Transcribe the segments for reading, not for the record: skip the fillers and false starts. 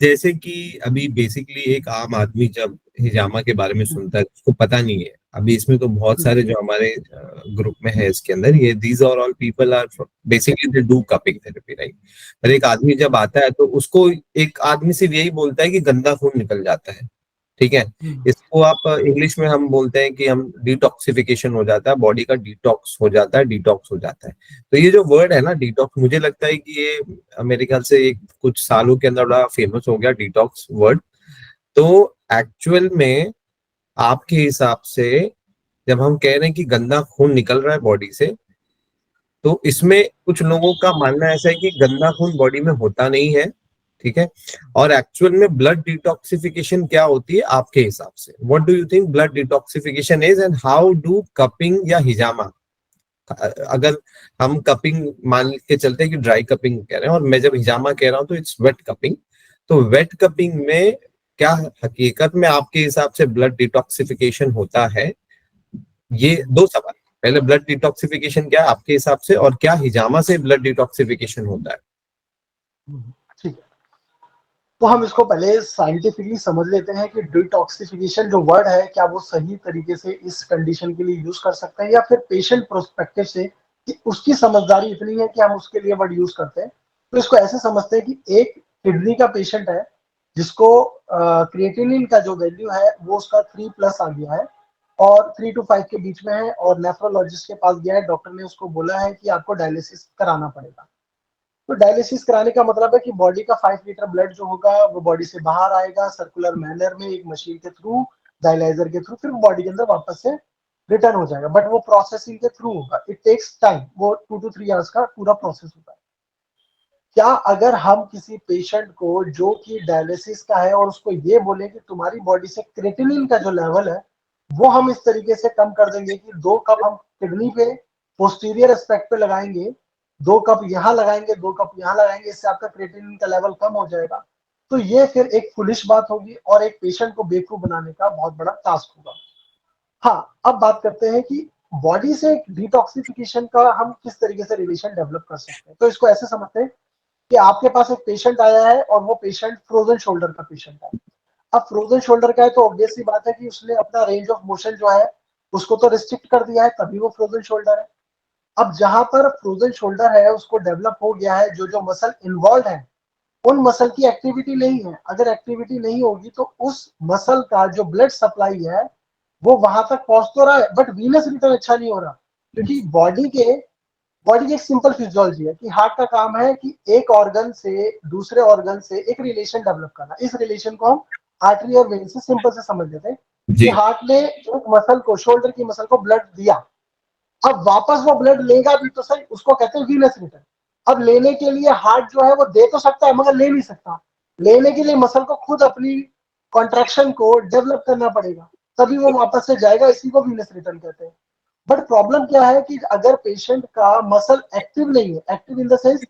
जैसे कि अभी बेसिकली एक आम आदमी जब हिजामा के बारे में सुनता है उसको पता नहीं है। अभी इसमें तो बहुत सारे जो हमारे ग्रुप में है इसके अंदर, ये these are all people are basically they do cupping therapy, right. पर एक आदमी जब आता है तो उसको एक आदमी सिर्फ यही बोलता है कि गंदा खून निकल जाता है, ठीक है। इसको आप इंग्लिश में हम बोलते हैं कि हम डिटॉक्सिफिकेशन हो जाता है, बॉडी का डिटॉक्स हो जाता है, डिटॉक्स हो जाता है। तो ये जो वर्ड है ना डिटॉक्स, मुझे लगता है कि ये मेरे ख्याल से एक कुछ सालों के अंदर बड़ा फेमस हो गया डिटॉक्स वर्ड। तो एक्चुअल में आपके हिसाब से जब हम कह रहे हैं कि गंदा खून निकल रहा है बॉडी से, तो इसमें कुछ लोगों का मानना ऐसा है कि गंदा खून बॉडी में होता नहीं है, ठीक है। और एक्चुअल में ब्लड डिटॉक्सिफिकेशन क्या होती है आपके हिसाब से? What do you think blood detoxification is, and how do cupping या हिजामा, अगर हम कपिंग मान के चलते हैं कि ड्राई कपिंग कह रहे हैं और मैं जब हिजामा कह रहा हूं तो इट्स वेट कपिंग, तो वेट कपिंग में क्या हकीकत में आपके हिसाब से ब्लड डिटॉक्सिफिकेशन होता है? ये दो सवाल। पहले ब्लड डिटॉक्सिफिकेशन क्या है आपके हिसाब से, और क्या हिजामा से ब्लड डिटॉक्सिफिकेशन होता है? ठीक है, तो हम इसको पहले साइंटिफिकली समझ लेते हैं कि डिटॉक्सिफिकेशन जो वर्ड है क्या वो सही तरीके से इस कंडीशन के लिए यूज कर सकते हैं, या फिर पेशेंट प्रोस्पेक्टिव से कि उसकी समझदारी इतनी है कि हम उसके लिए वर्ड यूज करते हैं। तो इसको ऐसे समझते हैं कि एक किडनी का पेशेंट है जिसको क्रिएटिनिन का जो वैल्यू है वो उसका 3+ आ गया है और 3 to 5 के बीच में है, और नेफ्रोलॉजिस्ट के पास गया है, डॉक्टर ने उसको बोला है कि आपको डायलिसिस कराना पड़ेगा। तो डायलिसिस कराने का मतलब है कि बॉडी का 5 लीटर ब्लड जो होगा वो बॉडी से बाहर आएगा सर्कुलर मैनर में एक मशीन के थ्रू, डायलाइजर के थ्रू, फिर बॉडी के अंदर वापस से रिटर्न हो जाएगा, बट वो प्रोसेसिंग के थ्रू होगा। इट टेक्स टाइम, वो 2 to 3 आवर्स का पूरा प्रोसेस होता है। क्या अगर हम किसी पेशेंट को जो कि डायलिसिस का है और उसको ये बोले कि तुम्हारी बॉडी से क्रेटिनिन का जो लेवल है वो हम इस तरीके से कम कर देंगे कि 2 कप हम किडनी पे पोस्टीरियर एस्पेक्ट पे लगाएंगे, 2 कप यहाँ लगाएंगे, 2 कप यहाँ लगाएंगे, इससे आपका क्रेटिनिन का लेवल कम हो जाएगा, तो ये फिर एक फुलिश बात होगी और एक पेशेंट को बेवकूफ बनाने का बहुत बड़ा टास्क होगा। हाँ, अब बात करते हैं कि बॉडी से डिटॉक्सिफिकेशन का हम किस तरीके से रिलेशन डेवलप कर सकते हैं। तो इसको ऐसे समझते हैं कि आपके पास एक पेशेंट आया है और वो पेशेंट फ्रोजन शोल्डर का पेशेंट है। अब फ्रोजन शोल्डर का है तो ऑब्वियस सी बात है कि उसने अपना रेंज ऑफ मोशन जो है उसको तो रिस्ट्रिक्ट कर दिया है, तभी वो फ्रोजन शोल्डर है। अब जहां पर फ्रोजन शोल्डर है उसको डेवलप हो गया है, जो जो मसल इन्वॉल्व है उन मसल की एक्टिविटी नहीं है। अगर एक्टिविटी नहीं होगी तो उस मसल का जो ब्लड सप्लाई है वो वहां तक पहुंच तो रहा है बट वीनस रिटर्न अच्छा नहीं हो रहा, क्योंकि बॉडी की एक सिंपल फिजियोलॉजी है कि हार्ट का काम है कि एक ऑर्गन से दूसरे ऑर्गन से एक रिलेशन डेवलप करना। इस रिलेशन को हम आर्टरी और वेन से सिंपल से समझ लेते हैं कि जी। हार्ट ने एक मसल को, शोल्डर की मसल को ब्लड दिया, अब वापस वो ब्लड लेगा भी तो सही, उसको कहते हैं वीनस रिटर्न। अब लेने के लिए हार्ट जो है वो दे तो सकता है मगर ले नहीं सकता, लेने के लिए मसल को खुद अपनी कॉन्ट्रैक्शन को डेवलप करना पड़ेगा, तभी वो वापस से जाएगा, इसी को वीनस रिटर्न कहते हैं। बट प्रॉब्लम क्या है कि अगर पेशेंट का मसल एक्टिव नहीं है, active in the sense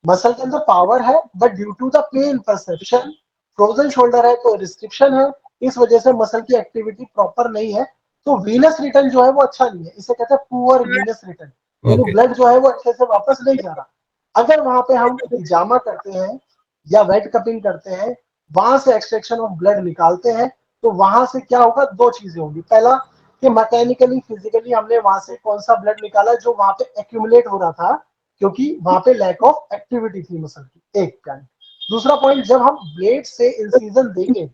muscle के अंदर पावर है but due to the pain perception, frozen shoulder है तो रिस्ट्रिक्शन है, इस वजह से मसल की एक्टिविटी प्रॉपर नहीं है, तो वीनस रिटर्न जो है वो अच्छा नहीं है, इसे कहते हैं पुअर वीनस रिटर्न, यानी ओके। ब्लड जो है वो अच्छे से वापस नहीं जा रहा। अगर वहां पे हम हिजामा करते हैं या वेट कपिंग करते हैं, वहां से एक्सट्रैक्शन ऑफ ब्लड निकालते हैं, तो वहां से क्या होगा, दो चीजें होंगी। पहला कि मैकेनिकली फिजिकली हमने वहां से कौन सा ब्लड निकाला जो वहां पे एक्यूमुलेट हो रहा था, क्योंकि वहां पे लैक ऑफ एक्टिविटी थी मसल की, एक पॉइंट। दूसरा पॉइंट, जब हम ब्लेड से इंसीजन देंगे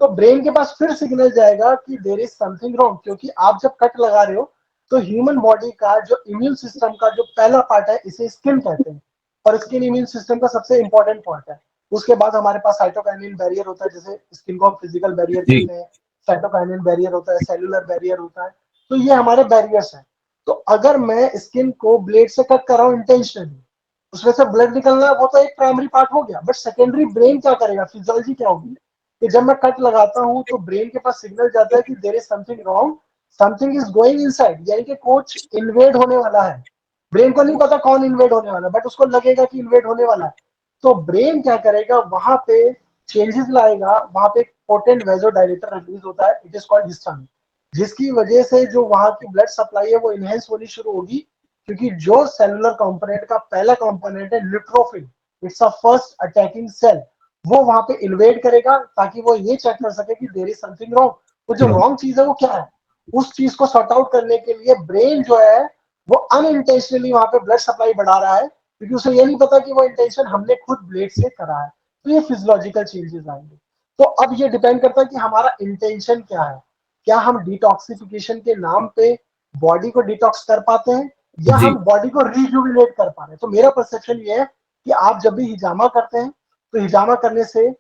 तो ब्रेन के पास फिर सिग्नल जाएगा कि देयर इज समथिंग रॉन्ग, क्योंकि आप जब कट लगा रहे हो तो ह्यूमन बॉडी का जो इम्यून सिस्टम का जो पहला पार्ट है इसे स्किन कहते हैं, और स्किन इम्यून सिस्टम का सबसे इंपॉर्टेंट पार्ट है। उसके बाद हमारे पास साइटोकाइनिन बैरियर होता है, जैसे स्किन को हम फिजिकल बैरियर जी। कहते हैं, साइटोकाइनिन बैरियर होता है, सेलुलर बैरियर होता है, तो ये हमारे बैरियर्स हैं। तो अगर मैं स्किन को ब्लेड से कट कर रहा हूँ इंटेंशनली, उसमें से ब्लड निकलना वो तो एक प्राइमरी पार्ट हो गया, बट सेकेंडरी ब्रेन क्या करेगा, फिजियोलॉजी क्या होगी कि जब मैं कट लगाता हूं तो ब्रेन के पास सिग्नल जाता है कि there is something wrong, something is going inside, यानी कि कुछ इन्वेड होने वाला है। ब्रेन को नहीं पता कौन इन्वेड होने वाला है बट उसको लगेगा कि इन्वेड होने वाला है, तो ब्रेन क्या करेगा, वहां पे चेंजेस लाएगा, वहां पे पोटेंट वेजोडायलेटर रिलीज होता है, इट इज कॉल्ड हिस्टामिन, जिसकी वजह से जो वहां की ब्लड सप्लाई है वो इनहेंस होनी शुरू होगी, क्योंकि जो सेलुलर कंपोनेंट का पहला कंपोनेंट है neutrophil, it's a first attacking cell, वो वहां पे इन्वेड करेगा ताकि वो ये चेक कर सके कि देयर इज समथिंग रॉन्ग। वो जो रॉन्ग चीज है वो क्या है, उस चीज को सॉर्ट आउट करने के लिए ब्रेन जो है वो अनइंटेंशनली वहां पे ब्लड सप्लाई बढ़ा रहा है, क्योंकि उसे ये नहीं पता कि वो इंटेंशन हमने खुद ब्लेड से करा है। तो ये फिजियोलॉजिकल चेंजेस आएंगे। तो अब ये डिपेंड करता है कि हमारा इंटेंशन क्या है। क्या हम डिटॉक्सिफिकेशन के नाम पे बॉडी को डिटॉक्स कर पाते हैं, या जी हम बॉडी को रिजुविनेट कर पा रहे हैं। तो मेरा परसेप्शन ये है कि आप जब भी हिजामा करते हैं, तो हिजामा करने से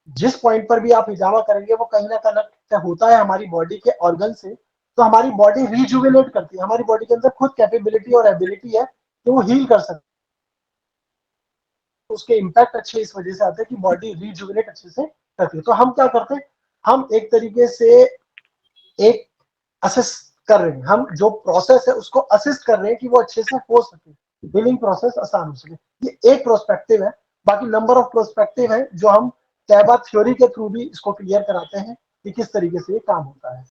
जिस पॉइंट पर भी आप हिजामा करेंगे वो कहीं ना कनेक्ट होता है हमारी बॉडी के ऑर्गन से। तो हमारी बॉडी रिजुविनेट करती है, हमारी बॉडी के अंदर खुद कैपेबिलिटी और एबिलिटी है कि वो हील कर सकती है। उसके इम्पैक्ट अच्छे इस वजह से आते हैं कि बॉडी रिजुविनेट अच्छे से करती है। तो हम क्या करते हैं, हम एक तरीके से एक असिस्ट कर रहे हैं, हम जो प्रोसेस है उसको असिस्ट कर रहे हैं कि वो अच्छे से हो सके, हीलिंग प्रोसेस आसान हो सके। ये एक प्रोस्पेक्टिव है। बाकी नंबर ऑफ प्रोस्पेक्टिव है जो हम कई बार थ्योरी के थ्रू भी इसको क्लियर कराते हैं कि किस तरीके से ये काम होता है।